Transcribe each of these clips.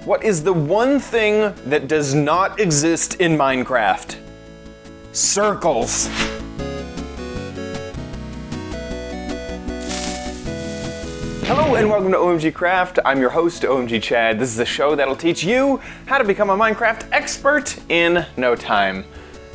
What is the one thing that does not exist in Minecraft? Circles. Hello and welcome to OMG Craft. I'm your host, OMG Chad. This is a show that'll teach you how to become a Minecraft expert in no time.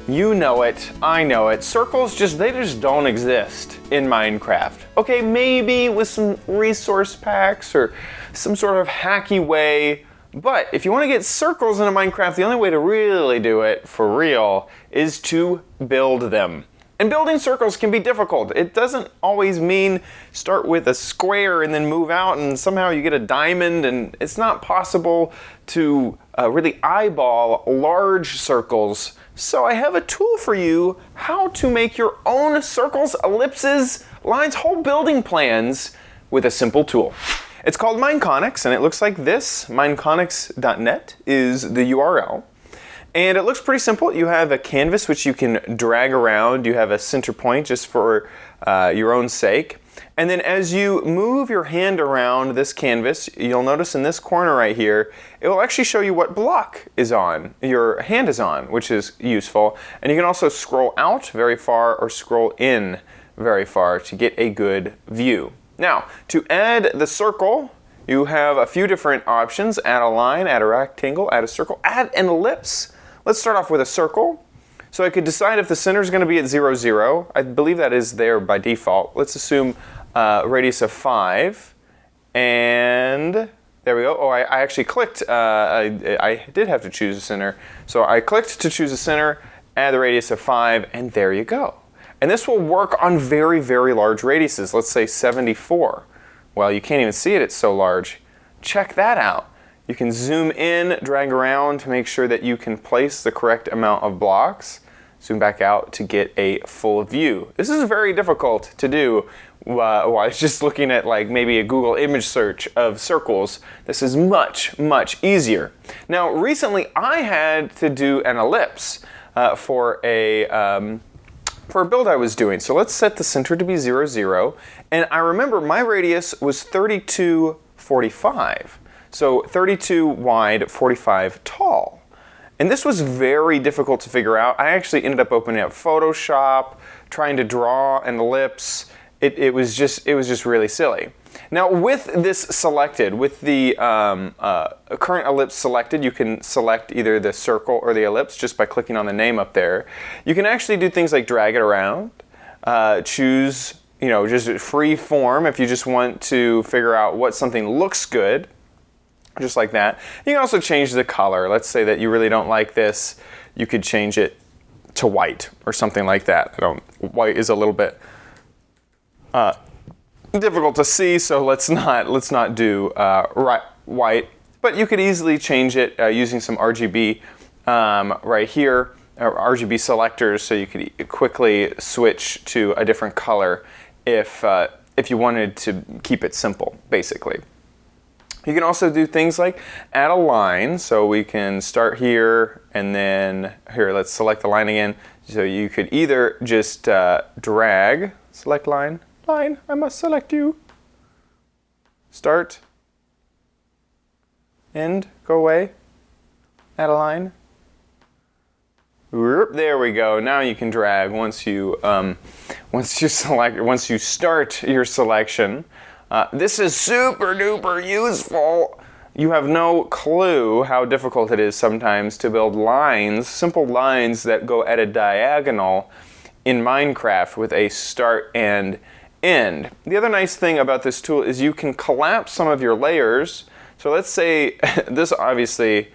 You know it, I know it. Circles they just don't exist in Minecraft. Okay, maybe with some resource packs or some sort of hacky way. But if you want to get circles into Minecraft, the only way to really do it for real is to build them. And building circles can be difficult. It doesn't always mean start with a square and then move out and somehow you get a diamond, and it's not possible to really eyeball large circles. So I have a tool for you how to make your own circles, ellipses, lines, whole building plans with a simple tool. It's called Mineconics, and it looks like this. Mineconics.net is the URL. And it looks pretty simple. You have a canvas which you can drag around. You have a center point just for your own sake. And then as you move your hand around this canvas, you'll notice in this corner right here, it will actually show you what block is on, your hand is on, which is useful. And you can also scroll out very far or scroll in very far to get a good view. Now, to add the circle, you have a few different options. Add a line, add a rectangle, add a circle, add an ellipse. Let's start off with a circle. So I could decide if the center is going to be at 0, 0. I believe that is there by default. Let's assume radius of 5. And there we go. Oh, I actually clicked. I did have to choose a center. So I clicked to choose a center, add the radius of 5, and there you go. And this will work on very, very large radiuses. Let's say 74. Well, you can't even see it, it's so large. Check that out. You can zoom in, drag around to make sure that you can place the correct amount of blocks. Zoom back out to get a full view. This is very difficult to do while just looking at like maybe a Google image search of circles. This is much, much easier. Now, recently I had to do an ellipse for a build I was doing. So let's set the center to be 0, 0. And I remember my radius was 32, 45. So 32 wide, 45 tall. And this was very difficult to figure out. I actually ended up opening up Photoshop, trying to draw an ellipse. It was just really silly. Now with this selected, with the current ellipse selected, you can select either the circle or the ellipse just by clicking on the name up there. You can actually do things like drag it around, choose, just free form if you just want to figure out what something looks good, just like that. You can also change the color. Let's say that you really don't like this, you could change it to white or something like that. White is a little bit difficult to see, so let's not do white. But you could easily change it using some RGB right here, or RGB selectors, so you could quickly switch to a different color if you wanted to keep it simple, basically. You can also do things like add a line, so we can start here and then here, let's select the line again. So you could either just drag, select line, I must select you. Start, end, go away, add a line. There we go. Now you can drag once you start your selection. This is super duper useful. You have no clue how difficult it is sometimes to build lines, simple lines that go at a diagonal in Minecraft with a start and end. The other nice thing about this tool is you can collapse some of your layers. So let's say this obviously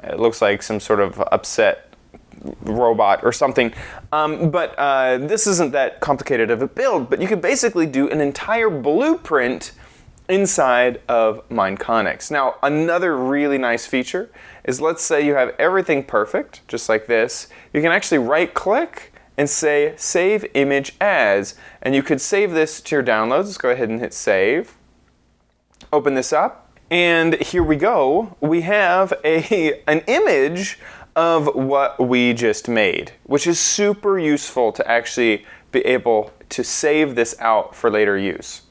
it looks like some sort of upset robot or something, but this isn't that complicated of a build, but you could basically do an entire blueprint inside of Mineconics. Now, another really nice feature is, let's say you have everything perfect, just like this. You can actually right click and say save image as, and you could save this to your downloads. Let's go ahead and hit save. Open this up, and here we go. We have an image of what we just made, which is super useful to actually be able to save this out for later use.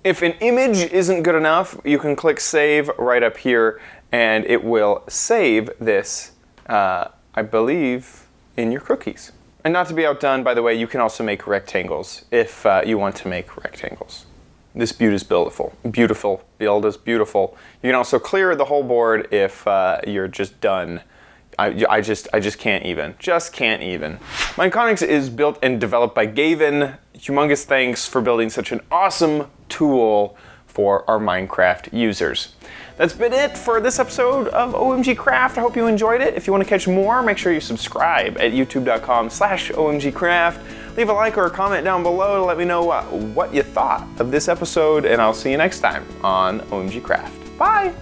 If an image isn't good enough, you can click save right up here and it will save this, I believe, in your cookies. And not to be outdone, by the way, you can also make rectangles if you want to make rectangles. This build is beautiful. Beautiful. Build is beautiful. You can also clear the whole board if you're just done. I just can't even. Just can't even. Mineconics is built and developed by Gavin. Humongous thanks for building such an awesome tool for our Minecraft users. That's been it for this episode of OMG Craft. I hope you enjoyed it. If you want to catch more, make sure you subscribe at youtube.com/OMGCraft. Leave a like or a comment down below to let me know what you thought of this episode, and I'll see you next time on OMG Craft. Bye!